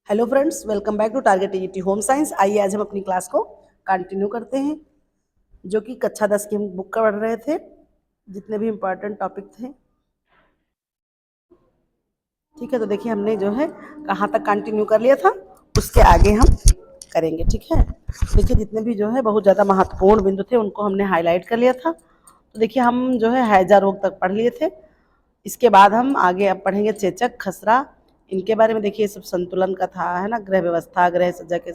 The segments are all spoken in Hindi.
Hello friends, welcome back to target TGT home science. आइए आज हम अपनी क्लास को कंटिन्यू करते हैं, जो कि कक्षा 10 की हम बुक का पढ़ रहे थे, जितने भी इम्पोर्टेंट टॉपिक थे। ठीक है, तो देखिए हमने जो है कहाँ तक कंटिन्यू कर लिया था, उसके आगे हम करेंगे। ठीक है, देखिए जितने भी जो है बहुत ज़्यादा महत्वपूर्ण बिंदु थे उनको हमने हाईलाइट कर लिया था। तो देखिए हम जो है हैजा रोग तक पढ़ लिए थे। इसके बाद हम आगे अब पढ़ेंगे चेचक, खसरा, इनके बारे में। देखिए ये सब संतुलन का था, है ना। ग्रह व्यवस्था, ग्रह सज्जा के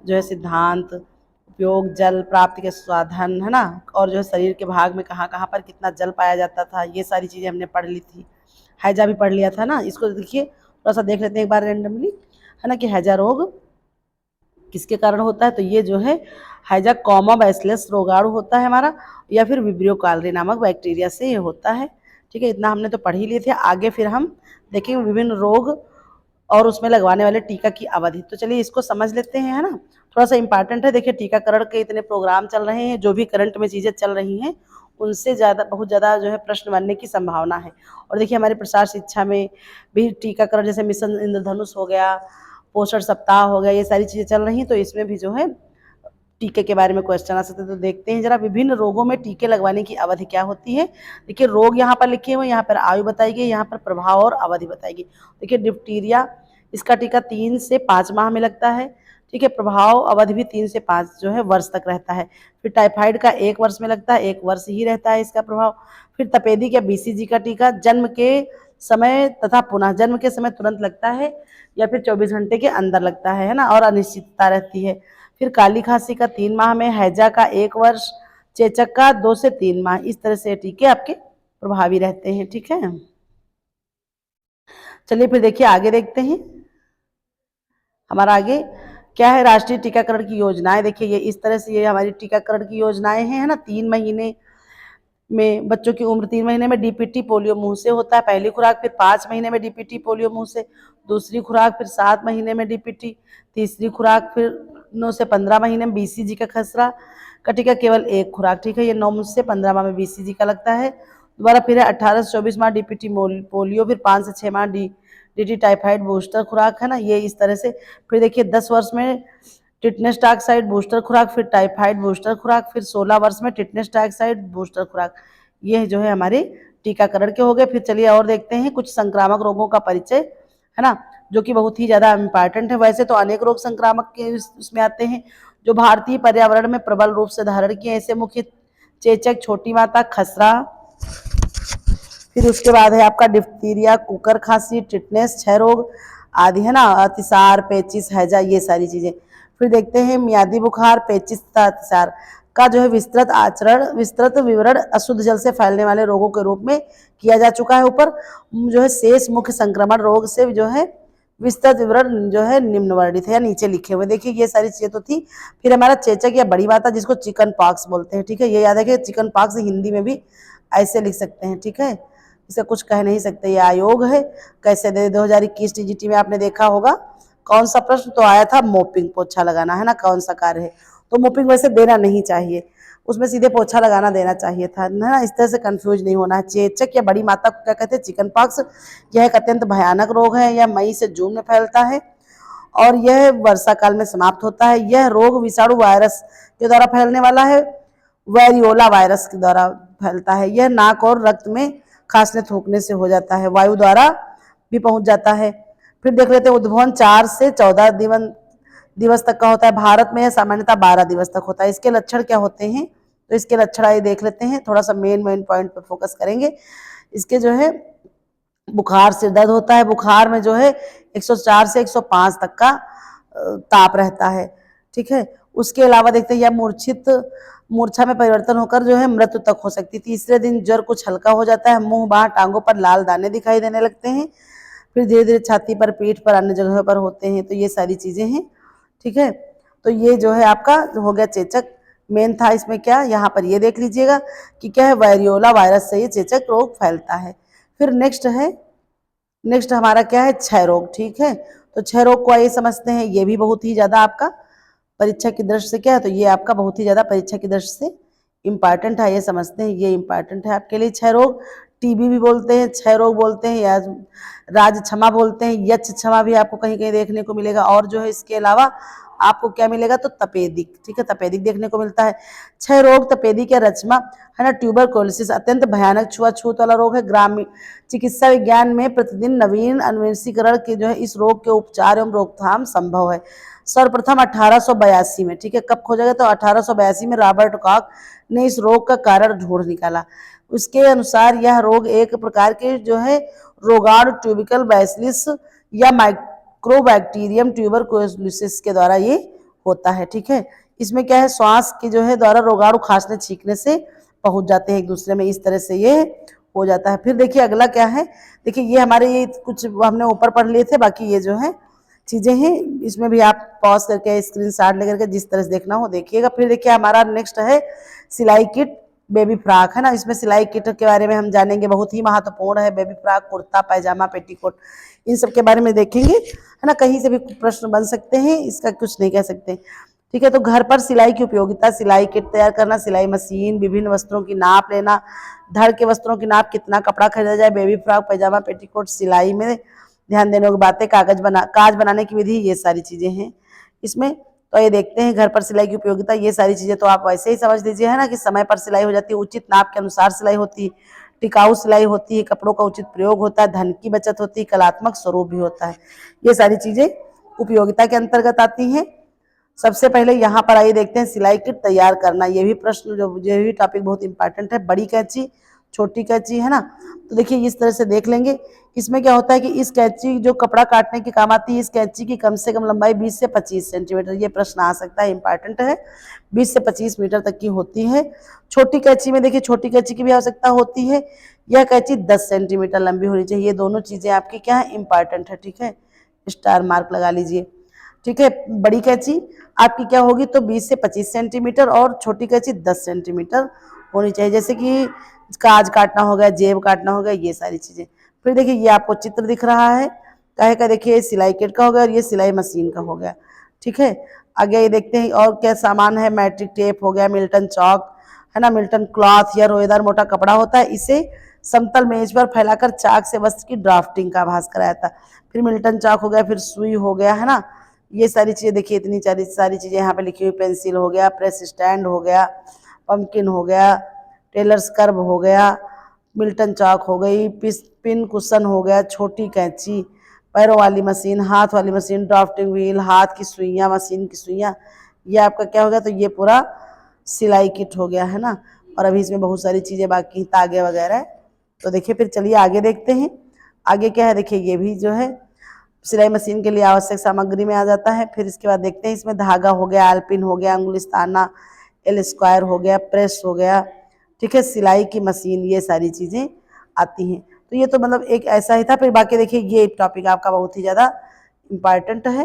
जो है सिद्धांत, उपयोग, जल प्राप्ति के साधन, है ना। और जो है शरीर के भाग में कहाँ कहाँ पर कितना जल पाया जाता था, ये सारी चीज़ें हमने पढ़ ली थी। हैजा भी पढ़ लिया था ना। इसको देखिए थोड़ा सा देख लेते हैं एक बार रेंडमली, है ना, कि हैजा रोग किसके कारण होता है। तो ये जो है हैजा कॉमा बैसिलस रोगाणु होता है हमारा, या फिर विब्रियो कालरी नामक बैक्टीरिया से ये होता है। ठीक है, इतना हमने तो पढ़ ही लिए थे। आगे फिर हम देखेंगे विभिन्न रोग और उसमें लगवाने वाले टीका की अवधि। तो चलिए इसको समझ लेते हैं, है ना। थोड़ा सा इंपॉर्टेंट है। देखिए टीकाकरण के इतने प्रोग्राम चल रहे हैं, जो भी करंट में चीज़ें चल रही हैं उनसे ज़्यादा बहुत ज़्यादा जो है प्रश्न बनने की संभावना है। और देखिए हमारे प्रसार शिक्षा में भी टीकाकरण, जैसे मिशन इंद्रधनुष हो गया, पोषण सप्ताह हो गया, ये सारी चीज़ें चल रही हैं। तो इसमें भी जो है टीके के बारे में क्वेश्चन आ सकते हैं। तो देखते हैं जरा विभिन्न रोगों में टीके लगवाने की अवधि क्या होती है। देखिए रोग यहाँ पर लिखे हुए, यहाँ पर आयु बताई गई, यहाँ पर प्रभाव और अवधि बताई गई। देखिए डिप्टीरिया, इसका टीका 3 से 5 माह में लगता है। ठीक है, प्रभाव अवधि भी 3 से 5 जो है वर्ष तक रहता है। फिर टाइफाइड का 1 वर्ष में लगता है, 1 वर्ष ही रहता है इसका प्रभाव। फिर तपेदिक या बीसीजी का टीका जन्म के समय तथा पुनः जन्म के समय तुरंत लगता है, या फिर 24 घंटे के अंदर लगता है ना, और अनिश्चितता रहती है। फिर काली खांसी का 3 माह में, हैजा का 1 वर्ष, चेचक का 2 से 3 माह। इस तरह से टीके आपके प्रभावी रहते हैं। ठीक है, चलिए फिर देखिए आगे देखते हैं हमारा आगे क्या है। राष्ट्रीय टीकाकरण की योजनाएं, देखिए ये इस तरह से ये हमारी टीकाकरण की योजनाएं हैं, है ना। 3 महीने में बच्चों की उम्र, 3 महीने में डीपीटी पोलियो मुंह से होता है पहली खुराक, फिर 5 महीने में डीपीटी पोलियो मुंह से दूसरी खुराक, फिर 7 महीने में डीपीटी तीसरी खुराक, फिर 9 से 15 महीने में बीसीजी का खसरा का टीका केवल 1 खुराक। ठीक है, ये 9 से 15 माह में बीसीजी का लगता है। दोबारा फिर है 18 से 24 माह डीपीटी पोलियो, फिर 5 से 6 माह डीटी टाइफाइड बूस्टर खुराक, है ना, ये इस तरह से। फिर देखिए 10 वर्ष में टिटनेस डाइऑक्साइड बूस्टर खुराक, फिर टाइफाइड बूस्टर खुराक, फिर 16 वर्ष में टिटनेस डाइऑक्साइड बूस्टर खुराक। ये जो है हमारे टीकाकरण के हो गए। फिर चलिए और देखते हैं कुछ संक्रामक रोगों का परिचय, है ना, जो कि बहुत ही ज़्यादा इम्पॉर्टेंट है। वैसे तो अनेक रोग संक्रामक के उसमें आते हैं जो भारतीय पर्यावरण में प्रबल रूप से धारण किए, ऐसे मुख्य चेचक, छोटी माता, खसरा, फिर उसके बाद है आपका डिप्थीरिया, कुकर खांसी, टिटनेस, क्षय रोग आदि, है ना, अतिसार, पेचिस, हैजा, ये सारी चीजें। फिर देखते हैं मियादी बुखार, पेचिस तथा अतिसार का जो है विस्तृत विवरण अशुद्ध जल से फैलने वाले रोगों के रूप में किया जा चुका है। ऊपर जो है शेष मुख्य संक्रमण रोग से जो है विस्तृत विवरण जो है निम्न वर्णित है या नीचे लिखे हुए। देखिए ये सारी चीजें तो थी। फिर हमारा चेचक या बड़ी माता, जिसको चिकन पॉक्स बोलते हैं। ठीक है, ये याद है कि चिकन पॉक्स हिंदी में भी ऐसे लिख सकते हैं। ठीक है, इसे कुछ कह नहीं सकते, ये आयोग है। कैसे दे 2021 टीजीटी में आपने देखा होगा कौन सा प्रश्न तो आया था, मोपिंग, पोछा लगाना, है ना, कौन सा कार्य है। तो मोपिंग वैसे देना नहीं चाहिए, उसमें सीधे पोछा लगाना देना चाहिए था, है ना। इस तरह से कंफ्यूज नहीं होना है। चेचक या बड़ी माता को क्या कहते हैं, चिकन पॉक्स। यह एक अत्यंत भयानक रोग है, यह मई से जून में फैलता है और यह वर्षा काल में समाप्त होता है। यह रोग विषाणु वायरस के द्वारा फैलने वाला है, वेरियोला वायरस के द्वारा फैलता है। यह नाक और रक्त में खांसने थूकने से हो जाता है, वायु द्वारा भी पहुंच जाता है। फिर देख लेते हैं उद्भवन 4 से 14 दिवस तक का होता है। भारत में यह सामान्यतः 12 दिवस तक होता है। इसके लक्षण क्या होते हैं, तो इसके लक्षण आइए देख लेते हैं। थोड़ा सा मेन पॉइंट पर फोकस करेंगे। इसके जो है बुखार, सिर दर्द होता है। बुखार में जो है 104 से 105 तक का ताप रहता है। ठीक है, उसके अलावा देखते हैं यह मूर्छा में परिवर्तन होकर जो है मृत्यु तक हो सकती है। तीसरे दिन ज्वर कुछ हल्का हो जाता है, मुंह, बाह, टांगों पर लाल दाने दिखाई देने लगते हैं। फिर धीरे धीरे छाती पर, पीठ पर, अन्य जगहों पर होते हैं। तो ये सारी चीजें हैं। ठीक है, तो ये जो है आपका हो गया चेचक। मेन था इसमें क्या, यहाँ पर ये देख लीजिएगा कि क्या है, वायरियोला वायरस से ये चेचक रोग फैलता है। फिर नेक्स्ट हमारा क्या है, क्षय रोग। ठीक है, तो क्षय रोग को आइए समझते हैं। ये भी बहुत ही ज्यादा आपका परीक्षा की दृष्टि से क्या है, तो ये आपका बहुत ही ज्यादा परीक्षा की दृष्टि से इंपॉर्टेंट है, ये समझते हैं, ये इंपॉर्टेंट है आपके लिए। क्षय रोग टीबी भी बोलते हैं, क्षय रोग बोलते हैं, या राज क्षमा बोलते हैं, यक्ष क्षमा भी आपको कहीं कहीं देखने को मिलेगा। और जो है इसके अलावा आपको क्या मिलेगा, तो तपेदिक, ठीक है, तपेदिक देखने को मिलता है। क्षय रोग, तपेदिक या रचमा, है ना। ट्यूबरकुलोसिस अत्यंत भयानक छुआछूत वाला रोग है। ग्रामीण चिकित्सा विज्ञान में प्रतिदिन नवीन अन्वेषीकरण के जो है इस रोग के उपचार एवं रोकथाम संभव है। सर्वप्रथम 1882 में, ठीक है, कब खोजा गया, तो 1882 में रॉबर्ट कॉक ने इस रोग का कारण ढूंढ निकाला। उसके अनुसार यह रोग एक प्रकार के जो है रोगाणु ट्यूबिकल बैसिलिस या माइक्रोबैक्टीरियम ट्यूबरकुलोसिस के द्वारा ये होता है, ठीक है। इसमें क्या है, श्वास के जो है द्वारा रोगाणु खांसने छींकने से पहुंच जाते हैं एक दूसरे में, इस तरह से ये हो जाता है। फिर देखिए अगला क्या है, देखिए ये हमारे ये कुछ हमने ऊपर पढ़ लिए थे, बाकी ये जो है चीजें हैं इसमें भी आप पॉज करके स्क्रीनशॉट लेकर के जिस तरह से देखना हो देखिएगा। फिर देखिए हमारा नेक्स्ट है सिलाई किट, बेबी फ्रॉक, है ना। इसमें सिलाई किट के बारे में हम जानेंगे, बहुत ही महत्वपूर्ण है। बेबी फ्रॉक, कुर्ता पैजामा, पेटीकोट, इन सब के बारे में देखेंगे, है ना। कहीं से भी प्रश्न बन सकते हैं, इसका कुछ नहीं कह सकते, ठीक है। तो घर पर सिलाई की उपयोगिता, सिलाई किट तैयार करना, सिलाई मशीन, विभिन्न वस्त्रों की नाप लेना, धड़ के वस्त्रों की नाप, कितना कपड़ा खरीदा जाए, बेबी फ्रॉक, पैजामा, पेटीकोट, सिलाई में ध्यान देने की बातें, काज बनाने की विधि, ये सारी चीजें हैं इसमें। तो ये देखते हैं घर पर सिलाई की उपयोगिता, ये सारी चीजें तो आप वैसे ही समझ लीजिए, है ना, कि समय पर सिलाई हो जाती है, उचित नाप के अनुसार सिलाई होती है, टिकाऊ सिलाई होती है, कपड़ों का उचित प्रयोग होता है, धन की बचत होती है, कलात्मक स्वरूप भी होता है। ये सारी चीजें उपयोगिता के अंतर्गत आती हैं। सबसे पहले यहाँ पर आइए देखते हैं सिलाई किट तैयार करना, ये भी प्रश्न जो ये भी टॉपिक बहुत इंपॉर्टेंट है। बड़ी कैंची, छोटी कैंची, है ना। तो देखिए इस तरह से देख लेंगे। इसमें क्या होता है कि इस कैंची जो कपड़ा काटने के काम आती है, इस कैंची की कम से कम लंबाई 20 से 25 सेंटीमीटर, ये प्रश्न आ सकता है, इंपॉर्टेंट है। 20 से 25 मीटर तक की होती है। छोटी कैंची में देखिए छोटी कैंची की भी आवश्यकता होती है। यह कैंची 10 सेंटीमीटर लंबी होनी चाहिए। ये दोनों चीजें आपकी क्या है, इंपॉर्टेंट है, ठीक है, स्टार मार्क लगा लीजिए, ठीक है। बड़ी कैंची आपकी क्या होगी, तो 20 से 25 सेंटीमीटर, और छोटी कैंची 10 सेंटीमीटर होनी चाहिए। जैसे कि काज काटना हो गया, जेब काटना हो गया, ये सारी चीजें। फिर देखिए ये आपको चित्र दिख रहा है काहे का, देखिए सिलाई किट का हो गया और ये सिलाई मशीन का हो गया, ठीक है। आगे ये देखते हैं और क्या सामान है, मैट्रिक टेप हो गया, मिल्टन चौक, है ना, मिल्टन क्लॉथ या रोएदार मोटा कपड़ा होता है, इसे समतल मेज पर फैलाकर चाक से वस्त्र की ड्राफ्टिंग का आभास कराया था। फिर मिल्टन चाक हो गया, फिर सुई हो गया, है ना। ये सारी चीजें देखिए, इतनी सारी चीजें यहाँ पे लिखी हुई, पेंसिल हो गया, प्रेस स्टैंड हो गया, पंपकिन हो गया, टेलर्स कर्व हो गया, मिल्टन चौक हो गई, पिन कुशन हो गया, छोटी कैंची, पैरों वाली मशीन, हाथ वाली मशीन, ड्राफ्टिंग व्हील, हाथ की सुइयाँ, मशीन की सुइयाँ, ये आपका क्या हो गया, तो ये पूरा सिलाई किट हो गया, है ना। और अभी इसमें बहुत सारी चीजें बाकी, तागे वगैरह। तो देखिए फिर चलिए आगे देखते हैं, आगे क्या है, देखिए ये भी जो है सिलाई मशीन के लिए आवश्यक सामग्री में आ जाता है। फिर इसके बाद देखते हैं इसमें धागा हो गया, आलपिन हो गया, अंगुलिस्ताना, एल स्क्वायर हो गया, प्रेस हो गया, ठीक है, सिलाई की मशीन, ये सारी चीजें आती हैं। तो ये तो मतलब एक ऐसा ही था। फिर बाकी देखिए ये टॉपिक आपका बहुत ही ज्यादा इम्पॉर्टेंट है,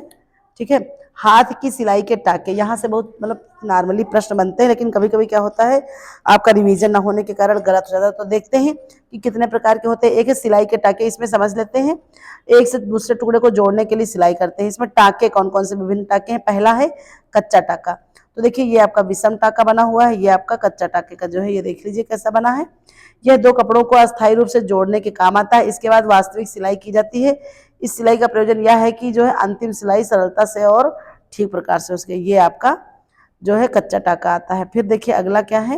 ठीक है। हाथ की सिलाई के टाके, यहाँ से बहुत मतलब नॉर्मली प्रश्न बनते हैं, लेकिन कभी कभी क्या होता है आपका रिवीजन ना होने के कारण गलत हो जाता है। तो देखते हैं कि कितने प्रकार के होते हैं। एक है सिलाई के टाके, इसमें समझ लेते हैं, एक से दूसरे टुकड़े को जोड़ने के लिए सिलाई करते हैं। इसमें टाके कौन कौन से विभिन्न टाके हैं, पहला है कच्चा टाका। तो देखिए ये आपका विषम टाका बना हुआ है, ये आपका कच्चा टाके का जो है, ये देख लीजिए कैसा बना है। यह दो कपड़ों को अस्थायी रूप से जोड़ने के काम आता है। इसके बाद वास्तविक सिलाई की जाती है। इस सिलाई का प्रयोजन यह है कि जो है अंतिम सिलाई सरलता से और ठीक प्रकार से उसके, ये आपका जो है कच्चा टाका आता है। फिर देखिए अगला क्या है,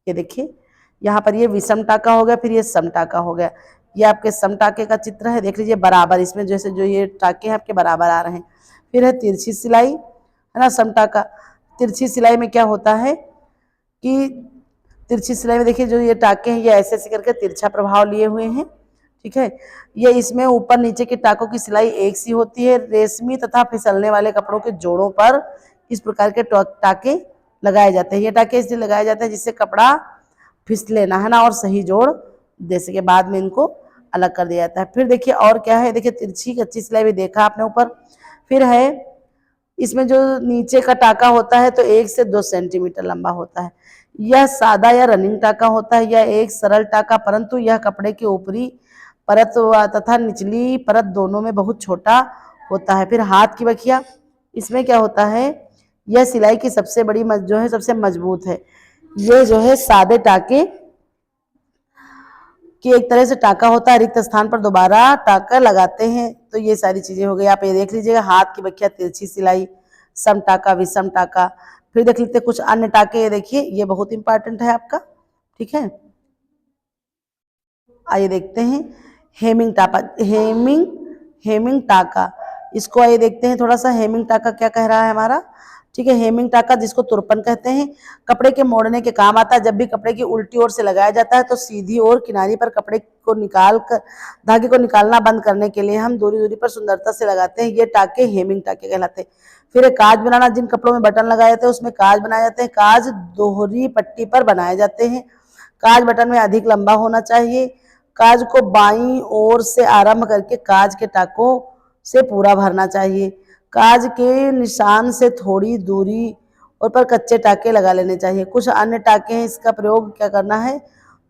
ये देखिए यहाँ पर ये विषम टाका हो गया, फिर ये सम टाका हो गया। ये आपके सम टाके का चित्र है, देख लीजिए बराबर, इसमें जैसे जो ये टाके हैं आपके बराबर आ रहे हैं। फिर है तिरछी सिलाई, है ना, सम टाका। तिरछी सिलाई में क्या होता है कि तिरछी सिलाई में देखिए जो ये टाके हैं ये ऐसे ऐसे करके तिरछा प्रभाव लिए हुए हैं, ठीक है। ये इसमें ऊपर नीचे के टाकों की सिलाई एक सी होती है। रेशमी तथा फिसलने वाले कपड़ों के जोड़ों पर इस प्रकार के टाके लगाए जाते हैं। ये टाके इसलिए लगाए जाते हैं जिससे कपड़ा फिसले ना, है ना, और सही जोड़ दे सके। बाद में इनको अलग कर दिया जाता है। फिर देखिए और क्या है, देखिए तिरछी कच्ची सिलाई भी देखा आपने ऊपर। फिर है इसमें जो नीचे का टाका होता है तो 1 से 2 सेंटीमीटर लंबा होता है। यह सादा या रनिंग टाका होता है। यह एक सरल टाका, परंतु यह कपड़े के ऊपरी परत तथा निचली परत दोनों में बहुत छोटा होता है। फिर हाथ की बखिया, इसमें क्या होता है, यह सिलाई की सबसे बड़ी जो है सबसे मजबूत है। ये जो है सादे टाके कि एक तरह से टाका होता है, रिक्त स्थान पर दोबारा टाका लगाते हैं। तो ये सारी चीजें हो गई। आप ये देख लीजिएगा, हाथ की बखिया तिरछी सिलाई, सम टाका, विषम टाका। फिर देख लेते हैं कुछ अन्य टाके, ये देखिए ये बहुत इंपॉर्टेंट है आपका, ठीक है। आइए देखते हैं हेमिंग टाका, हेमिंग टाका, इसको आइए देखते हैं थोड़ा सा, हेमिंग टाका क्या कह रहा है हमारा, ठीक है। हेमिंग टाका जिसको तुरपन कहते हैं, कपड़े के मोड़ने के काम आता है। जब भी कपड़े की उल्टी ओर से लगाया जाता है तो सीधी ओर किनारी पर कपड़े को निकाल कर, धागे को निकालना बंद करने के लिए हम दूरी दूरी पर सुंदरता से लगाते हैं। ये टाके हेमिंग टाके कहलाते हैं। फिर एक काज बनाना, जिन कपड़ों में बटन लगाए जाते हैं उसमें काज बनाए जाते हैं। काज दोहरी पट्टी पर बनाए जाते हैं। काज बटन में अधिक लंबा होना चाहिए। काज को बाईं ओर से आरंभ करके काज के टाकों से पूरा भरना चाहिए। काज के निशान से थोड़ी दूरी और पर कच्चे टाके लगा लेने चाहिए। कुछ अन्य टाके हैं, इसका प्रयोग क्या करना है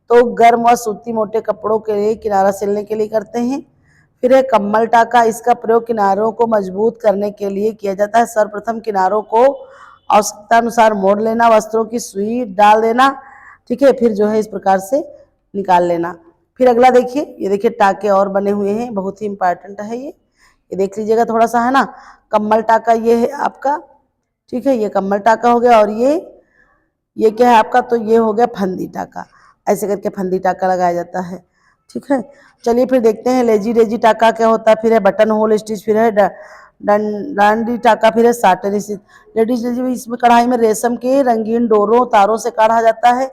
तो गर्म व सूती मोटे कपड़ों के लिए किनारा सिलने के लिए करते हैं। फिर है कम्मल टाका, इसका प्रयोग किनारों को मजबूत करने के लिए किया जाता है। सर्वप्रथम किनारों को आवश्यकता अनुसार मोड़ लेना, वस्त्रों की सुई डाल देना, ठीक है। फिर जो है इस प्रकार से निकाल लेना। फिर अगला देखिए, ये देखिए टाके और बने हुए हैं, बहुत ही इंपॉर्टेंट है ये देख लीजिएगा थोड़ा सा, है ना। कम्मल टाका ये है आपका, ठीक है, ये कम्मल टाका हो गया। और ये क्या है आपका, तो ये हो गया फंदी टाका। ऐसे करके फंदी टाका लगाया जाता है, ठीक है। चलिए फिर देखते हैं लेजी रेजी टाका क्या होता है। फिर है बटन होल स्टिच, फिर है डांडी टाका, फिर है साटन स्टिच। लेडीज लेजी, इसमें कढ़ाई में रेशम के रंगीन डोरों तारों से काढ़ा जाता है।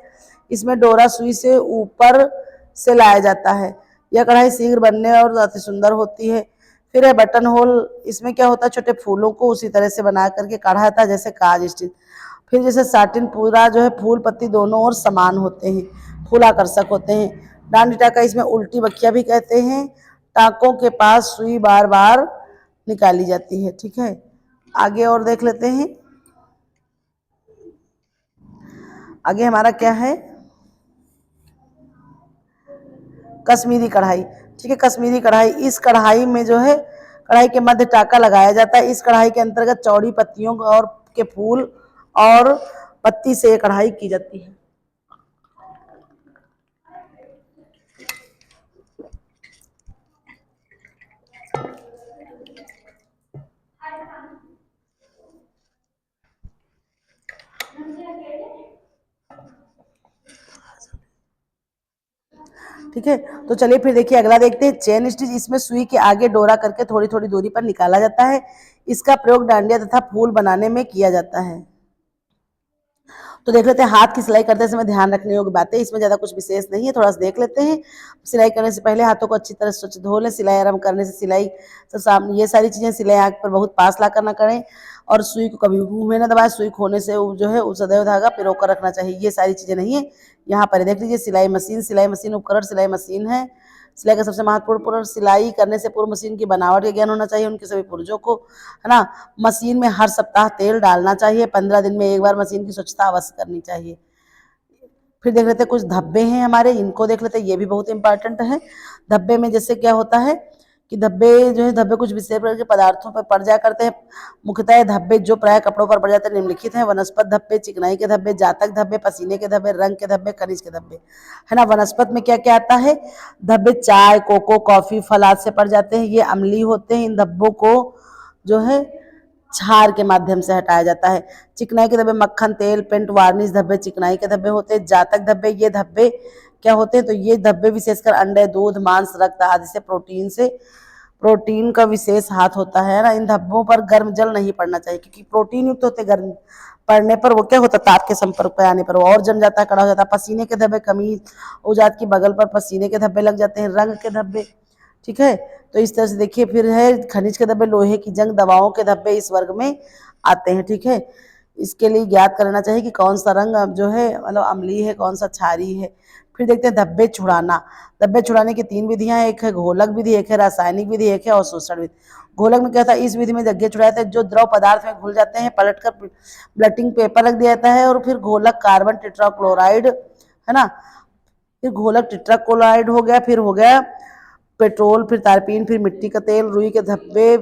इसमें डोरा सुई से ऊपर से लाया जाता है। यह कढ़ाई शीघ्र बनने और अति सुंदर होती है। फिर है बटन होल, इसमें क्या होता है छोटे फूलों को उसी तरह से बना करके काढ़ा जाता है जैसे काज स्टिच। फिर जैसे साटिन पूरा जो है फूल पत्ती दोनों ओर समान होते हैं, फूल आकर्षक होते हैं। डांडी टाका, इसमें उल्टी बखिया भी कहते हैं। टाकों के पास सुई बार बार निकाली जाती है, ठीक है। आगे और देख लेते हैं, आगे हमारा क्या है, कश्मीरी कढ़ाई, ठीक है। कश्मीरी कढ़ाई, इस कढ़ाई में जो है कढ़ाई के मध्य टाका लगाया जाता है। इस कढ़ाई के अंतर्गत चौड़ी पत्तियों और के फूल और पत्ती से कढ़ाई की जाती है। ठीक है, तो चलिए फिर देखिए अगला देखते हैं चेन स्टिच। इसमें सुई के आगे डोरा करके थोड़ी थोड़ी दूरी पर निकाला जाता है। इसका प्रयोग डांडिया तथा फूल बनाने में किया जाता है। तो देख लेते हैं हाथ की सिलाई करते समय ध्यान रखने योग्य बातें, इसमें ज़्यादा कुछ विशेष नहीं है, थोड़ा सा देख लेते हैं। सिलाई करने से पहले हाथों को अच्छी तरह स्वच्छ धो लें। सिलाई आरंभ करने से सिलाई तो सामने ये सारी चीज़ें, सिलाई आँख पर बहुत पास ला कर ना करें और सुई को कभी मुंह में ना दबाएं। सुई खोने से जो है सदैव धागा पिरो कर रखना चाहिए। ये सारी चीज़ें नहीं है। यहाँ पर देख लीजिए सिलाई मशीन उपकरण सिलाई मशीन है। सिलाई का सबसे महत्वपूर्ण, सिलाई करने से पूर्व मशीन की बनावट का ज्ञान होना चाहिए उनके सभी पुर्जों को, है ना। मशीन में हर सप्ताह तेल डालना चाहिए। 15 दिन में एक बार मशीन की स्वच्छता अवश्य करनी चाहिए। फिर देख लेते हैं कुछ धब्बे हैं हमारे, इनको देख लेते हैं, ये भी बहुत इंपॉर्टेंट है। धब्बे में जैसे क्या होता है कि धब्बे जो है, धब्बे कुछ विशेष प्रकार के पदार्थों पर पड़ जाया करते हैं। मुख्यतः ये धब्बे जो प्राय कपड़ों पर पड़ जाते हैं निम्नलिखित हैं: वनस्पत धब्बे, चिकनाई के धब्बे, जातक धब्बे, पसीने के धब्बे, रंग के धब्बे, खनिज के धब्बे, है ना। वनस्पत में क्या क्या आता है, धब्बे चाय, कोको, कॉफी, फल आदि से पड़ जाते हैं। ये अम्लीय होते हैं। इन धब्बों को जो है छार के माध्यम से हटाया जाता है। चिकनाई के धब्बे मक्खन, तेल, पेंट, वार्निश धब्बे चिकनाई के धब्बे होते हैं। जातक धब्बे, ये धब्बे क्या होते हैं, तो ये धब्बे विशेषकर अंडे, दूध, मांस, रक्त आदि से प्रोटीन का विशेष हाथ होता है ना। इन धब्बों पर गर्म जल नहीं पड़ना चाहिए क्योंकि प्रोटीन युक्त होते, गर्म पड़ने पर वो क्या होता है, ताप के संपर्क पर आने पर वो और जम जाता है, कड़ा हो जाता है। पसीने के धब्बे, कमीज उजात की बगल पर पसीने के धब्बे लग जाते हैं। रंग के धब्बे, ठीक है। तो इस तरह से देखिए, फिर है खनिज के धब्बे, लोहे की जंग, दवाओं के धब्बे इस वर्ग में आते हैं, ठीक है। इसके लिए ज्ञात करना चाहिए कि कौन सा रंग जो है मतलब अम्लीय है, कौन सा क्षारीय है। फिर देखते हैं धब्बे छुड़ाना। धब्बे छुड़ाने की 3 विधियां हैं, एक है घोलक विधि, एक है रासायनिक विधि, एक है अवशोषण विधि। घोलक में क्या था, इस विधि में धब्बे छुड़ाए थे जो द्रव पदार्थ में घुल जाते हैं, पलटकर ब्लटिंग पेपर रख दिया जाता है और फिर घोलक कार्बन टेट्राक्लोराइड, है ना। फिर घोलक टेट्राक्लोराइड हो गया, फिर हो गया पेट्रोल, फिर तारपीन, फिर मिट्टी का तेल। रुई के धब्बे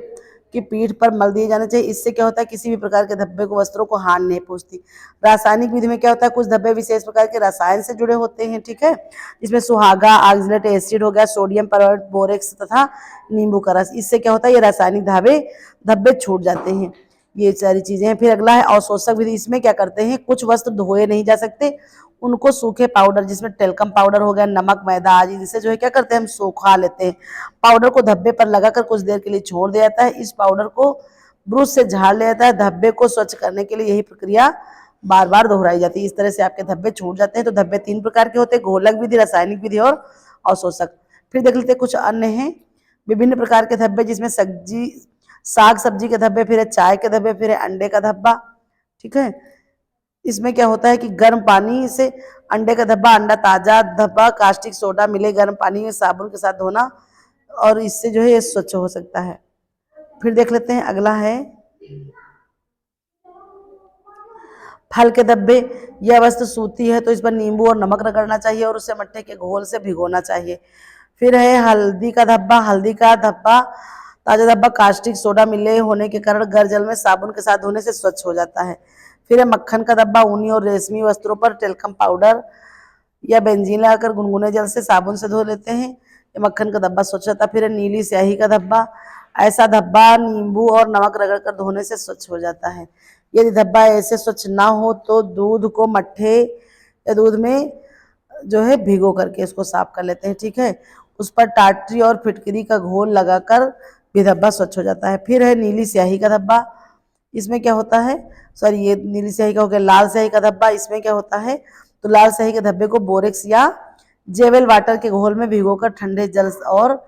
की पीठ पर मल दिए जाने चाहिए। इससे क्या होता है, किसी भी प्रकार के धब्बे को, वस्त्रों को हानि नहीं पहुंचती। रासायनिक विधि में क्या होता है, कुछ धब्बे विशेष प्रकार के रसायन से जुड़े होते हैं, ठीक है, इसमें सुहागा, ऑक्सलेट एसिड हो गया, सोडियम परमानेट, बोरेक्स तथा नींबू का रस। इससे क्या होता है, ये रासायनिक धब्बे छूट जाते हैं। ये सारी चीजें हैं। फिर अगला है अवशोषक विधि। इसमें क्या करते हैं, कुछ वस्त्र धोए नहीं जा सकते, उनको सूखे पाउडर, जिसमें टेल्कम पाउडर हो गया, नमक, मैदा आदि, जिसे जो है क्या करते हैं, हम सुखा लेते हैं। पाउडर को धब्बे पर लगाकर कुछ देर के लिए छोड़ दिया जाता है। इस पाउडर को ब्रश से झाड़ लिया जाता है। धब्बे को स्वच्छ करने के लिए यही प्रक्रिया बार बार दोहराई जाती है। इस तरह से आपके धब्बे छूट जाते हैं। तो धब्बे 3 प्रकार के होते हैं, घोलक विधि, रासायनिक विधि और अवशोषक। फिर देख लेते हैं कुछ अन्य हैं विभिन्न प्रकार के धब्बे, जिसमें सब्जी, साग सब्जी के धब्बे, फिर है चाय के धब्बे, फिर है अंडे का धब्बा, ठीक है। इसमें क्या होता है कि गर्म पानी से अंडे का धब्बा, अंडा ताजा धब्बा, कास्टिक सोडा मिले गर्म पानी में साबुन के साथ धोना, और इससे जो है ये स्वच्छ हो सकता है। फिर देख लेते हैं अगला है फल के धब्बे। यह वस्तु सूती है तो इस पर नींबू और नमक रगड़ना चाहिए और उसे मट्टे के घोल से भिगोना चाहिए। फिर है हल्दी का धब्बा। हल्दी का धब्बा, ताजा धब्बा कास्टिक सोडा मिले होने के कारण गर्म जल में साबुन के साथ धोने से स्वच्छ हो जाता है। फिर है मक्खन का धब्बा। ऊनी और रेशमी वस्त्रों पर टेल्कम पाउडर या बेंजीन लगाकर गुनगुने जल से साबुन से धो लेते हैं, ये मक्खन का धब्बा स्वच्छ होता है। फिर है नीली स्याही का धब्बा। ऐसा धब्बा नींबू और नमक रगड़कर धोने से स्वच्छ हो जाता है। यदि धब्बा ऐसे स्वच्छ ना हो तो दूध को मट्ठे या दूध में जो है भिगो करके इसको साफ कर लेते हैं, ठीक है। उस पर टाटरी और फिटकरी का घोल लगाकर भी धब्बा स्वच्छ हो जाता है। फिर है नीली स्याही का धब्बा। इसमें क्या होता है, सॉरी ये नीली स्याही का हो गया। लाल स्याही का धब्बा, इसमें क्या होता है, तो लाल स्याही के धब्बे को बोरेक्स या जेवेल वाटर के घोल में भिगोकर ठंडे जल और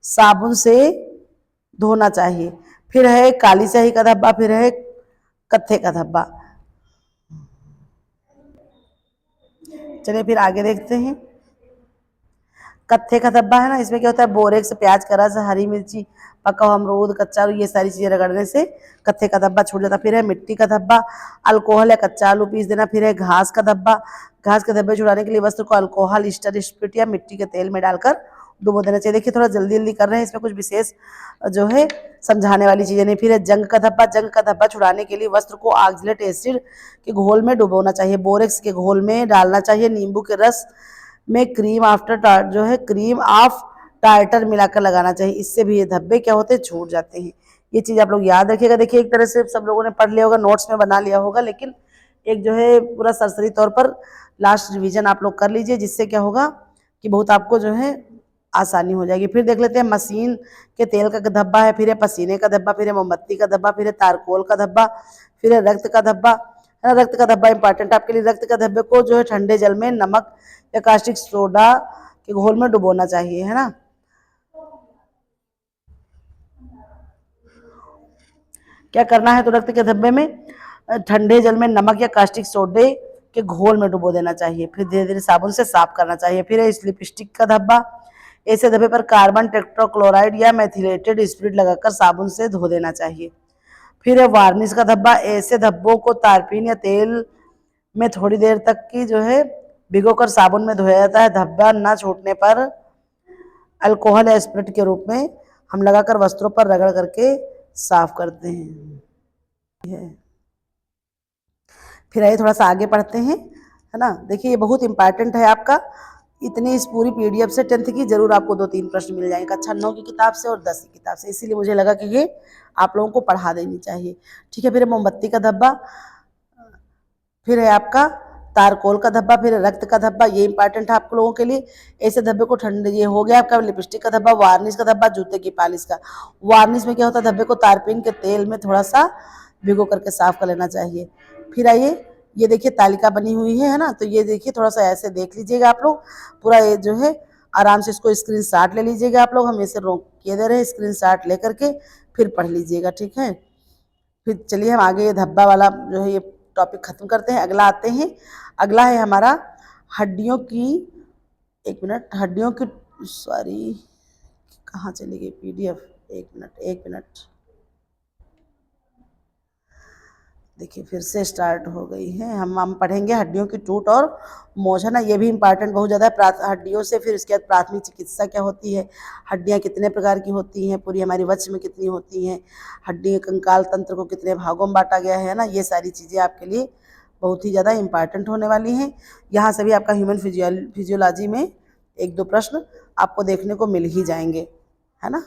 साबुन से धोना चाहिए। फिर है काली स्याही का धब्बा। फिर है कत्थे का धब्बा। चलिए फिर आगे देखते हैं। कत्थे का धब्बा है ना, इसमें क्या होता है, बोरेक्स, प्याज का रस, हरी मिर्ची, पका हुआ अमरूद, कच्चा आलू, ये सारी चीजें रगड़ने से कत्थे का धब्बा छूट जाता है। फिर है मिट्टी का धब्बा। अल्कोहल या कच्चा आलू पीस देना। फिर है घास का धब्बा। घास के धब्बे छुड़ाने के लिए वस्त्र को अल्कोहल, ईस्टर, स्पिरिट या मिट्टी के तेल में डालकर डुबो देना चाहिए। देखिए थोड़ा जल्दी जल्दी कर रहे हैं, इसमें कुछ विशेष जो है समझाने वाली चीजें नहीं। फिर है जंग का धब्बा। जंग का धब्बा छुड़ाने के लिए वस्त्र को ऑक्सलेट एसिड के घोल में डुबोना चाहिए, बोरेक्स के घोल में डालना चाहिए, नींबू के रस में क्रीम ऑफ टार्टर मिलाकर लगाना चाहिए। इससे भी ये धब्बे क्या होते हैं, छूट जाते हैं। ये चीज आप लोग याद रखिएगा। देखिए एक तरह से सब लोगों ने पढ़ लिया होगा, नोट्स में बना लिया होगा, लेकिन एक जो है पूरा सरसरी तौर पर लास्ट रिवीजन आप लोग कर लीजिए, जिससे क्या होगा कि बहुत आपको जो है आसानी हो जाएगी। फिर देख लेते हैं मशीन के तेल का धब्बा है, फिर है पसीने का धब्बा, फिर है मोमबत्ती का धब्बा, फिर है तारकोल का धब्बा, फिर है रक्त का धब्बा। है ना, रक्त का धब्बा इंपॉर्टेंट आपके लिए। रक्त का धब्बे को जो है ठंडे जल में नमक या कास्टिक सोडा के घोल में डुबोना चाहिए, है ना। क्या करना है, तो रक्त के धब्बे में ठंडे जल में नमक या कास्टिक सोडे के घोल में डुबो देना चाहिए। फिर धीरे धीरे साबुन से साफ करना चाहिए। फिर है लिपस्टिक का धब्बा। ऐसे धब्बे पर कार्बन टेट्राक्लोराइड या मेथिलेटेड स्पिरिट लगाकर साबुन से धो देना चाहिए। फिर है वार्निश का धब्बा। ऐसे धब्बों को तारपीन या तेल में थोड़ी देर तक की जो है भिगोकर साबुन में धोया जाता है। धब्बा न छूटने पर अल्कोहल या स्पिरिट के रूप में हम लगाकर वस्त्रों पर रगड़ करके साफ करते हैं। फिर आइए थोड़ा सा आगे पढ़ते हैं, है ना। देखिए ये बहुत इंपॉर्टेंट है आपका। इतनी इस पूरी पीडीएफ से 10th की जरूर आपको 2-3 प्रश्न मिल जाएंगे, कक्षा 9 की किताब से और 10 की किताब से, इसीलिए मुझे लगा कि ये आप लोगों को पढ़ा देनी चाहिए, ठीक है। फिर मोमबत्ती का धब्बा। फिर है आपका तारकोल का धब्बा। फिर रक्त का धब्बा, ये इंपॉर्टेंट है आप लोगों के लिए। ऐसे धब्बे को ठंडे, ये हो गया आपका लिपस्टिक का धब्बा। वार्निश का धब्बा, जूते की पालिश का। वार्निश में क्या होता है, धब्बे को तारपीन के तेल में थोड़ा सा भिगो करके साफ कर लेना चाहिए। फिर आइए ये देखिए तालिका बनी हुई है ना, तो ये देखिए थोड़ा सा ऐसे देख लीजिएगा आप लोग पूरा, ये जो है आराम से इसको स्क्रीनशॉट ले लीजिएगा आप लोग। हम इसे रोक के दे रहे हैं, स्क्रीनशॉट ले करके फिर पढ़ लीजिएगा, ठीक है। फिर चलिए हम आगे ये धब्बा वाला जो है ये टॉपिक खत्म करते हैं, अगला आते हैं। अगला है हमारा हड्डियों की, एक मिनट, हड्डियों की, सॉरी कहाँ चली गई पीडीएफ, एक मिनट। देखिए फिर से स्टार्ट हो गई है। हम पढ़ेंगे हड्डियों की टूट और मोच, है ना। ये भी इम्पॉर्टेंट बहुत ज़्यादा है। हड्डियों से फिर उसके बाद प्राथमिक चिकित्सा क्या होती है, हड्डियाँ कितने प्रकार की होती हैं, पूरी हमारी वत्स में कितनी होती हैं, हड्डी कंकाल तंत्र को कितने भागों में बांटा गया है ना। ये सारी चीज़ें आपके लिए बहुत ही ज़्यादा इम्पॉर्टेंट होने वाली हैं। यहाँ से भी आपका ह्यूमन फिजियोलॉजी में एक दो प्रश्न आपको देखने को मिल ही जाएंगे, है ना।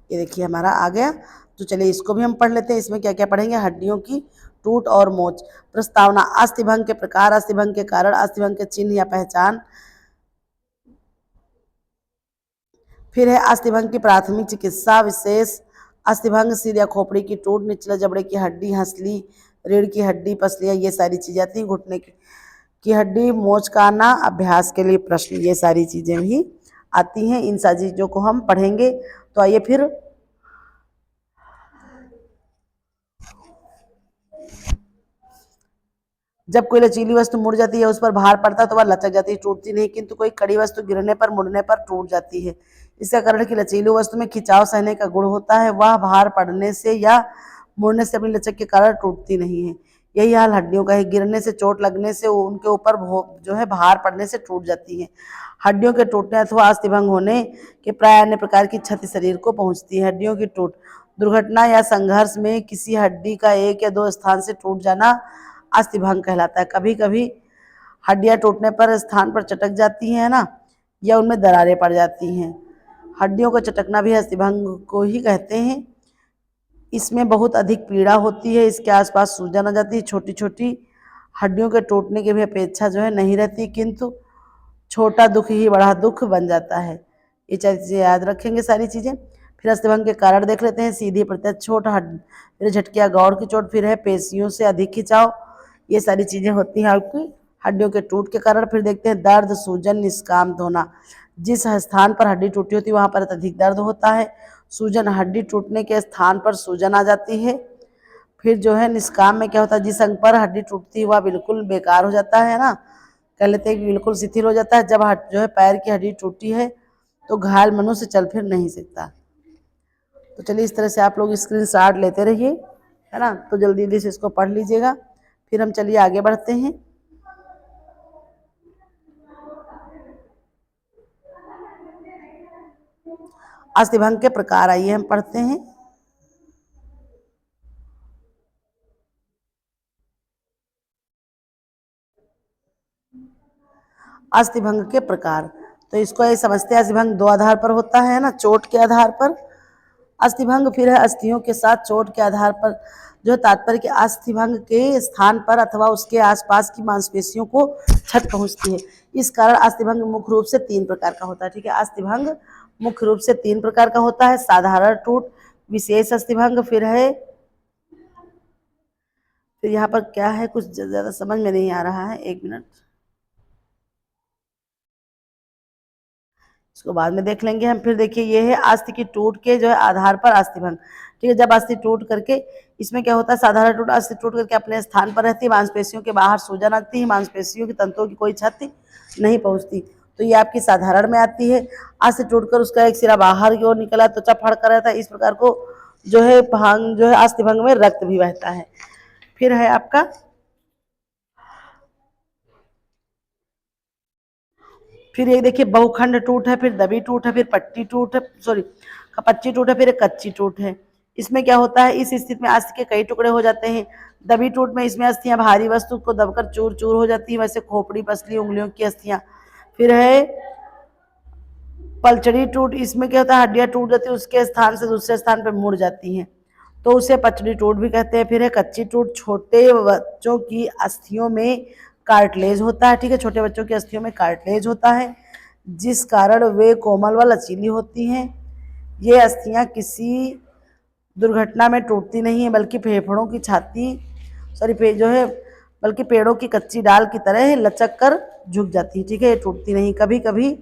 ये देखिए हमारा आ गया, तो चलिए इसको भी हम पढ़ लेते हैं। इसमें क्या क्या पढ़ेंगे, हड्डियों की टूट और मोच, प्रस्तावना, अस्थिभंग के प्रकार, अस्थिभंग के कारण, अस्थिभंग के चिन्ह या पहचान, फिर है अस्थिभंग की प्राथमिक चिकित्सा विशेष, अस्थिभंग सिर या खोपड़ी की टूट, निचले जबड़े की हड्डी, हंसली, रीढ़ की हड्डी, पसलियाँ, ये सारी चीजें आती हैं। घुटने की हड्डी, मोच का आना, अभ्यास के लिए प्रश्न, ये सारी चीजें भी आती हैं। इन सारी चीजों को हम पढ़ेंगे। तो आइए फिर जब कोई लचीली वस्तु मुड़ जाती है, उस पर भार पड़ता है तो वह लचक जाती है, टूटती नहीं, किंतु कोई कड़ी वस्तु गिरने पर मुड़ने पर टूट जाती है। इसका कारण कि लचीली वस्तु में खिंचाव सहने का गुण होता है, वह भार पड़ने से या मुड़ने से अपनी लचक के कारण टूटती नहीं है। यही हाल हड्डियों का है, गिरने से, चोट लगने से, उनके ऊपर जो है भार पड़ने से टूट जाती है। हड्डियों के टूटने अथवा अस्थिभंग होने के प्राय अन्य प्रकार की क्षति शरीर को पहुंचती है। हड्डियों की टूट, दुर्घटना या संघर्ष में किसी हड्डी का एक या दो स्थान से टूट जाना अस्थिभंग कहलाता है। कभी कभी हड्डियां टूटने पर स्थान पर चटक जाती हैं ना, या उनमें दरारें पड़ जाती हैं। हड्डियों का चटकना भी अस्थिभंग को ही कहते हैं। इसमें बहुत अधिक पीड़ा होती है, इसके आसपास सूजन आ जाती है, छोटी छोटी हड्डियों के टूटने की भी अपेक्षा जो है नहीं रहती, किंतु छोटा दुख ही बड़ा दुख बन जाता है। ये चीज़ें याद रखेंगे सारी चीज़ें। फिर अस्थिभंग के कारण देख लेते हैं, सीधी प्रत्यक्ष चोट, फिर झटकिया गौड़ की चोट, फिर है पेशियों से अधिक खिंचाव, ये सारी चीज़ें होती हैं आपकी हड्डियों के टूट के कारण। फिर देखते हैं दर्द, सूजन, निष्काम होना, जिस स्थान पर हड्डी टूटी होती है वहाँ पर अत्यधिक दर्द होता है। सूजन, हड्डी टूटने के स्थान पर सूजन आ जाती है। फिर जो है निष्काम में क्या होता है, जिस अंग पर हड्डी टूटती है वह बिल्कुल बेकार हो जाता है ना, कह लेते हैं कि बिल्कुल शिथिल हो जाता है। जब जो है पैर की हड्डी टूटी है तो घायल मनुष्य चल फिर नहीं सकता। तो चलिए इस तरह से आप लोग स्क्रीन शॉट लेते रहिए, है ना, तो जल्दी जल्दी से इसको पढ़ लीजिएगा। फिर हम चलिए आगे बढ़ते हैं। अस्थिभंग के प्रकार आइए हम पढ़ते हैं। अस्थिभंग के प्रकार, तो इसको ये समझते हैं, अस्थिभंग दो आधार पर होता है ना, चोट के आधार पर अस्थिभंग, फिर है अस्थियों के साथ चोट के आधार पर, जो तात्पर्य के अस्थिभंग के स्थान पर अथवा उसके आसपास की मांसपेशियों को क्षत पहुंचती है। इस कारण अस्थिभंग मुख्य रूप से तीन प्रकार का होता है। ठीक है, अस्थिभंग मुख्य रूप से तीन प्रकार का होता है, साधारण टूट, विशेष अस्थिभंग, फिर यहाँ पर क्या है, कुछ ज्यादा समझ में नहीं आ रहा है, एक मिनट, इसको बाद में देख लेंगे हम। फिर देखिए ये है अस्थि की टूट के जो है आधार पर अस्थिभंग। ठीक है, जब अस्थि टूट करके, इसमें क्या होता है, साधारण टूट, अस्थि टूट करके अपने स्थान पर रहती है, मांसपेशियों के बाहर सूजन आती है, मांसपेशियों की तंतुओं की कोई क्षति नहीं पहुंचती, तो ये आपकी साधारण में आती है। अस्थि टूटकर उसका एक सिरा बाहर की ओर निकला तो त्वचा फड़का रहता है, इस प्रकार को जो है भंग, जो है अस्थिभंग में रक्त भी बहता है। फिर है आपका फिर ये देखिए बहुखंड टूट है, फिर दबी टूट है, फिर पट्टी टूट है, सॉरी पच्ची टूट है, फिर एक कच्ची टूट है। इसमें क्या होता है, इस स्थिति में अस्थि के कई टुकड़े हो जाते हैं। दबी टूट में इसमें अस्थियां भारी वस्तु को दबकर चूर चूर हो जाती है, वैसे खोपड़ी, पसली, उंगलियों की अस्थियां। फिर है पलचड़ी टूट, इसमें क्या होता है, हड्डियां टूट जाती है, उसके स्थान से दूसरे स्थान पर मुड़ जाती हैं, तो उसे पचड़ी टूट भी कहते हैं। फिर है कच्ची टूट, छोटे बच्चों की अस्थियों में कार्टिलेज होता है। ठीक है, छोटे बच्चों की अस्थियों में कार्टिलेज होता है, जिस कारण वे कोमल व लचीली होती हैं। ये अस्थियां किसी दुर्घटना में टूटती नहीं है, बल्कि फेफड़ों की छाती, सॉरी जो है, बल्कि पेड़ों की कच्ची डाल की तरह लचक कर झुक जाती है। ठीक है, ये टूटती नहीं। कभी कभी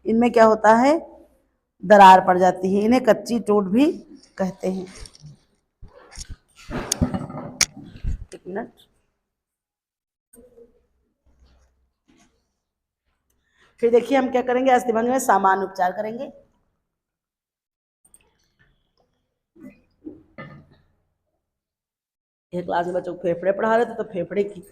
इनमें क्या होता है, दरार पड़ जाती है, इन्हें कच्ची टूट भी कहते हैं। एक मिनट, फिर देखिए हम क्या करेंगे, अस्थिभंग में सामान्य उपचार करेंगे। ये क्लास में बच्चों को फेफड़े पढ़ा रहे थे तो फेफड़े की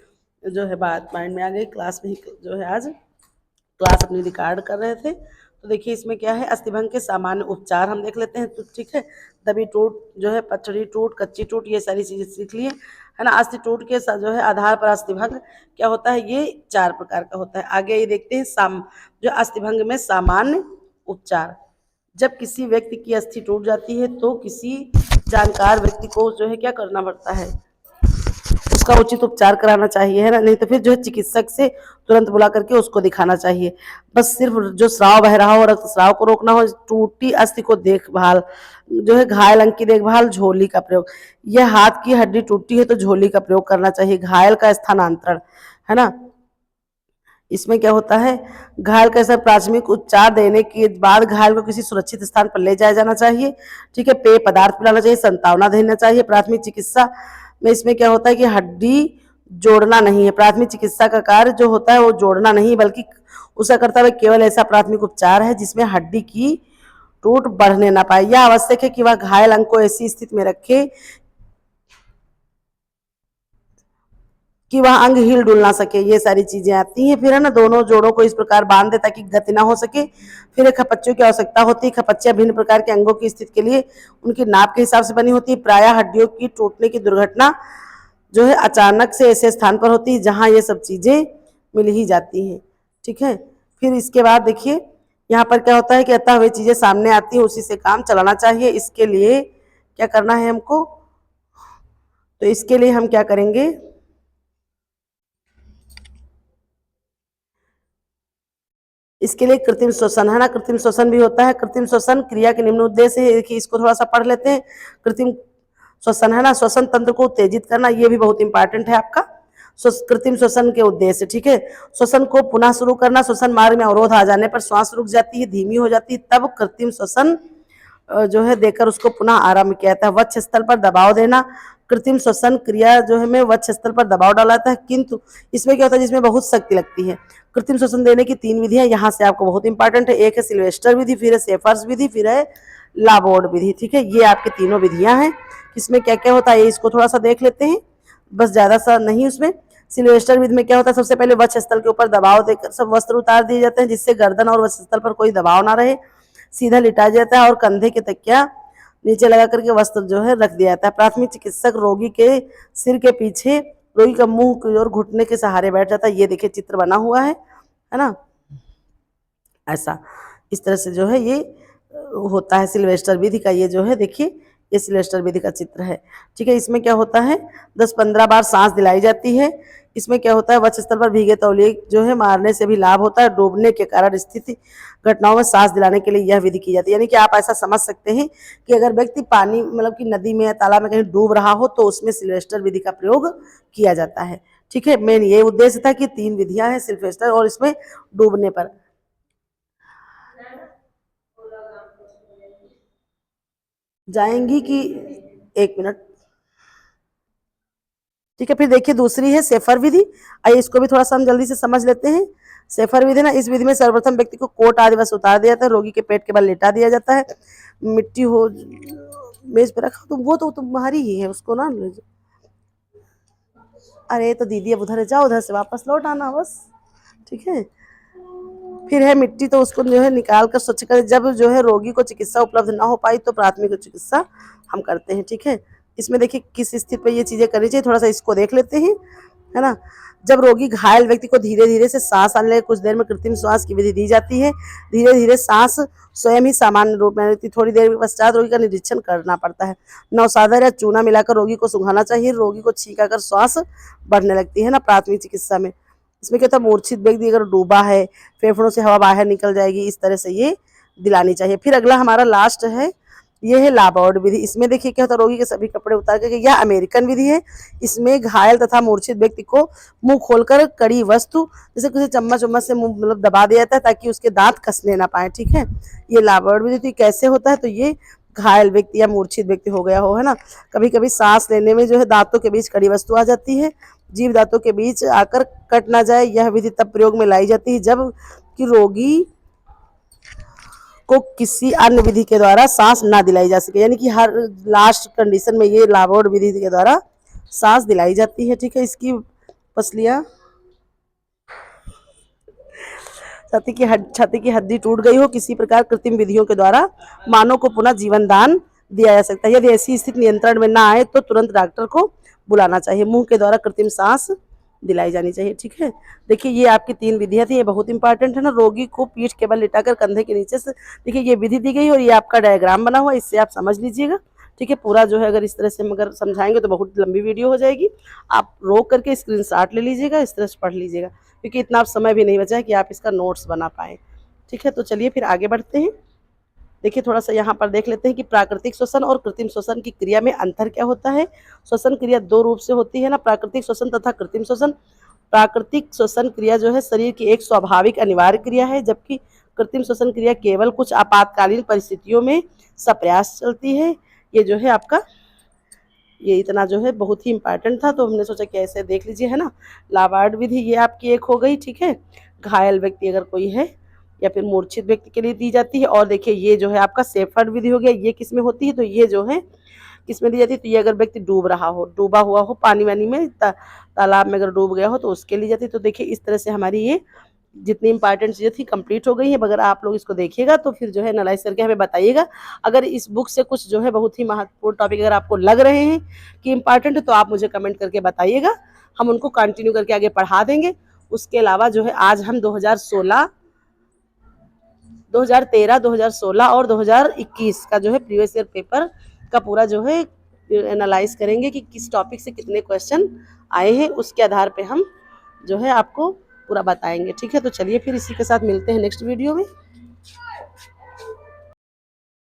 जो है बात माइंड में आ गई। क्लास में ही जो है आज क्लास अपनी रिकॉर्ड कर रहे थे। तो देखिए इसमें क्या है, अस्थिभंग के सामान्य उपचार हम देख लेते हैं। तो ठीक है, दबी टूट जो है, पथरी टूट, कच्ची टूट, ये सारी चीज़ें सीख लिए है ना। अस्थि टूट के जो है आधार पर अस्थिभंग क्या होता है, ये 4 प्रकार का होता है। आगे ये देखते हैं जो अस्थिभंग में सामान्य उपचार। जब किसी व्यक्ति की अस्थि टूट जाती है तो किसी जानकार व्यक्ति को जो है क्या करना पड़ता है, उसका उचित उपचार कराना चाहिए, है ना। नहीं तो फिर जो है चिकित्सक से तुरंत बुला करके उसको दिखाना चाहिए। बस सिर्फ जो स्राव बह रहा हो, रक्तस्राव को रोकना हो, टूटी अस्थि को देखभाल जो है, घायल अंग की देखभाल, झोली का प्रयोग। यह हाथ की हड्डी टूटी है तो झोली का प्रयोग करना चाहिए। घायल का स्थानांतरण, है ना। इसमें क्या होता है, घायल का ऐसा प्राथमिक उपचार देने के बाद घायल को किसी सुरक्षित स्थान पर ले जाया जाना चाहिए। ठीक है, पेय पदार्थ पिलाना चाहिए, संतावना देना चाहिए। प्राथमिक चिकित्सा में इसमें क्या होता है कि हड्डी जोड़ना नहीं है। प्राथमिक चिकित्सा का कार्य जो होता है वो जोड़ना नहीं, बल्कि उसका कर्तव्य केवल ऐसा प्राथमिक उपचार है जिसमें हड्डी की टूट बढ़ने ना पाए। यह आवश्यक है कि वह घायल अंग को ऐसी स्थिति में रखे कि वह अंग हिल डुल ना सके। ये सारी चीजें आती हैं। फिर है ना, दोनों जोड़ों को इस प्रकार बांध दे ताकि गति ना हो सके। फिर एक खपच्चों की आवश्यकता होती है। खपच्चियां भिन्न प्रकार के अंगों की स्थिति के लिए उनकी नाप के हिसाब से बनी होती है। प्रायः हड्डियों की टूटने की दुर्घटना जो है अचानक से ऐसे स्थान पर होती है जहां ये सब चीजें मिल ही जाती हैं। ठीक है, फिर इसके बाद देखिए यहाँ पर क्या होता है कि अतः वे चीजें सामने आती है उसी से काम चलाना चाहिए। इसके लिए क्या करना है हमको, तो इसके लिए हम क्या करेंगे, इसके लिए कृत्रिम श्वसन, है ना। कृत्रिम श्वसन भी होता है। कृत्रिम श्वसन क्रिया के निम्न उद्देश्य है। देखिए इसको थोड़ा सा पढ़ लेते हैं। कृत्रिम श्वसन, है ना, श्वसन तंत्र को उत्तेजित करना, ये भी बहुत इंपॉर्टेंट है आपका। कृत्रिम श्वसन के उद्देश्य, ठीक है, श्वसन को पुनः शुरू करना। श्वसन मार्ग में अवरोध आ जाने पर श्वास रुक जाती है, धीमी हो जाती है, तब कृत्रिम श्वसन जो है देकर उसको पुनः आरंभ किया जाता है। वक्ष स्थल पर दबाव देना। कृत्रिम श्वसन क्रिया जो है में वक्ष स्थल पर दबाव डाला जाता है, किंतु इसमें क्या होता है, जिसमें बहुत शक्ति लगती है। कृत्रिम श्वसन देने की 3 विधियां यहाँ से आपको बहुत इंपॉर्टेंट है। एक है सिल्वेस्टर विधि, फिर है सेफर्स विधि, फिर है लाबोर्ड विधि। ठीक है, ये आपके तीनों विधियां हैं। इसमें क्या क्या होता है इसको थोड़ा सा देख लेते हैं, बस ज्यादा सा नहीं। उसमें सिल्वेस्टर विधि में क्या होता है, सबसे पहले वक्ष स्थल के ऊपर दबाव देकर सब वस्त्र उतार दिए जाते हैं जिससे गर्दन और वक्ष स्थल पर कोई दबाव ना रहे। सीधा लिटाया जाता है और कंधे के तकिया नीचे लगा करके वस्त्र जो है रख दिया जाता है। प्राथमिक चिकित्सक रोगी के सिर के पीछे रोगी का मुंह और घुटने के सहारे बैठ जाता है। ये देखिए चित्र बना हुआ है ना, ऐसा इस तरह से जो है ये होता है सिल्वेस्टर विधि का। ये जो है देखिए ये सिल्वेस्टर विधि का चित्र है। ठीक है, इसमें क्या होता है 10-15 बार सांस दिलाई जाती है। इसमें क्या होता है, वक्ष स्थल पर भीगे तौलिए जो है मारने से भी लाभ होता है। डूबने के कारण स्थिति घटनाओं में सांस दिलाने के लिए यह विधि की जाती है। यानी कि आप ऐसा समझ सकते हैं कि अगर व्यक्ति पानी मतलब कि नदी में या तालाब में कहीं डूब रहा हो तो उसमें सिल्वेस्टर विधि का प्रयोग किया जाता है। ठीक है, मेन ये उद्देश्य था कि 3 विधियां हैं सिल्वेस्टर और इसमें डूबने पर। जाएंगी कि 1 मिनट। ठीक है, फिर देखिए दूसरी है सेफर विधि। आइए इसको भी थोड़ा सा हम जल्दी से समझ लेते हैं। सेफर विधि ना, इस विधि में सर्वप्रथम व्यक्ति को कोट आदि वस्त्र उतार दिया जाता है, रोगी के पेट के बल लेटा दिया जाता है, मिट्टी हो मेज पर रखा, तो वो तो तुम्हारी ही है, उसको ना ले जाओ। अरे तो दीदी अब उधर जाओ, उधर से वापस लौट आना बस। ठीक है, फिर है मिट्टी, तो उसको जो है निकाल कर स्वच्छ कर। जब जो है रोगी को चिकित्सा उपलब्ध ना हो पाई तो प्राथमिक चिकित्सा हम करते हैं। ठीक है, इसमें देखिए किस स्थिति पे ये चीजें करनी चाहिए, थोड़ा सा इसको देख लेते हैं, है ना। जब रोगी घायल व्यक्ति को धीरे धीरे से सांस आने लगे, कुछ देर में कृत्रिम श्वास की विधि दी जाती है। धीरे धीरे सांस स्वयं ही सामान्य रूप में रहती, थोड़ी देर के पश्चात रोगी का निरीक्षण करना पड़ता है। नौसादर या चूना मिलाकर रोगी को सुंघाना चाहिए। रोगी को छींका कर श्वास बढ़ने लगती है ना प्राथमिक चिकित्सा में। इसमें क्या होता है, मूर्छित व्यक्ति अगर डूबा है, फेफड़ों से हवा बाहर निकल जाएगी, इस तरह से ये दिलानी चाहिए। फिर अगला हमारा लास्ट है, ये है लाबोर्ड विधि। इसमें देखिए क्या होता है, रोगी के सभी कपड़े उतार करके, यह अमेरिकन विधि है। इसमें घायल तथा मूर्छित व्यक्ति को मुंह खोलकर कड़ी वस्तु जैसे किसी चम्मच उम्मच से मुंह मतलब दबा दिया जाता है ताकि उसके दांत कसने ना पाए। ठीक है, ये लाबोर्ड विधि। तो कैसे होता है, तो ये घायल व्यक्ति या मूर्छित व्यक्ति हो गया हो, है ना, कभी कभी सांस लेने में जो है दांतों के बीच कड़ी वस्तु आ जाती है, जीभ दांतों के बीच आकर कट ना जाए, यह विधि तब प्रयोग में लाई जाती है जब कि रोगी को किसी अन्य विधि के द्वारा सांस ना दिलाई जा सके। यानी कि हर लास्ट कंडीशन में ये लाबोर्ड विधि के द्वारा सांस दिलाई जाती है, ठीक है। इसकी पसलियाँ, छाती की हड्डी टूट गई हो, किसी प्रकार कृत्रिम विधियों के द्वारा मानव को पुनः जीवन दान दिया जा सकता है। यदि ऐसी स्थिति नियंत्रण में ना आए तो तुरंत डॉक्टर को बुलाना चाहिए। मुंह के द्वारा कृत्रिम सांस दिलाई जानी चाहिए, ठीक है। देखिए ये आपकी 3 विधियां थी, ये बहुत इंपॉर्टेंट है ना। रोगी को पीठ के बल लिटाकर कंधे के नीचे से, देखिए ये विधि दी गई और ये आपका डायग्राम बना हुआ है, इससे आप समझ लीजिएगा, ठीक है। पूरा जो है अगर इस तरह से मगर समझाएंगे तो बहुत लंबी वीडियो हो जाएगी। आप रोक करके स्क्रीनशॉट ले लीजिएगा, इस तरह से पढ़ लीजिएगा, क्योंकि इतना आप समय भी नहीं बचा है कि आप इसका नोट्स बना पाएँ, ठीक है। तो चलिए फिर आगे बढ़ते हैं। देखिए थोड़ा सा यहाँ पर देख लेते हैं कि प्राकृतिक श्वसन और कृत्रिम श्वसन की क्रिया में अंतर क्या होता है। श्वसन क्रिया 2 रूप से होती है ना, प्राकृतिक श्वसन तथा कृत्रिम श्वसन। प्राकृतिक श्वसन क्रिया जो है शरीर की एक स्वाभाविक अनिवार्य क्रिया है, जबकि कृत्रिम श्वसन क्रिया केवल कुछ आपातकालीन परिस्थितियों में सप्रयास चलती है। ये जो है आपका, ये इतना जो है बहुत ही इंपॉर्टेंट था, तो हमने सोचा कि ऐसे देख लीजिए, है ना। लाबार्ड विधि ये आपकी एक हो गई, ठीक है। घायल व्यक्ति अगर कोई है या फिर मूर्छित व्यक्ति के लिए दी जाती है। और देखिए ये जो है आपका सेफर्ड विधि हो गया, ये किस में होती है, तो ये जो है किस में दी जाती है, तो ये अगर व्यक्ति डूब रहा हो, डूबा हुआ हो पानी वानी में, तालाब में अगर डूब गया हो तो उसके लिए जाती है। तो देखिए इस तरह से हमारी ये जितनी इंपॉर्टेंट चीज़ें थी कंप्लीट हो गई है। अगर आप लोग इसको देखिएगा तो फिर जो है एनालाइज करके हमें बताइएगा। अगर इस बुक से कुछ जो है बहुत ही महत्वपूर्ण टॉपिक अगर आपको लग रहे हैं कि इंपॉर्टेंट है तो आप मुझे कमेंट करके बताइएगा, हम उनको कंटिन्यू करके आगे पढ़ा देंगे। उसके अलावा जो है आज हम 2016, 2013, 2016 और 2021 का जो है प्रीवियस ईयर पेपर का पूरा जो है एनालाइज करेंगे कि किस टॉपिक से कितने क्वेश्चन आए हैं, उसके आधार पे हम जो है आपको पूरा बताएंगे, ठीक है। तो चलिए फिर इसी के साथ मिलते हैं नेक्स्ट वीडियो में।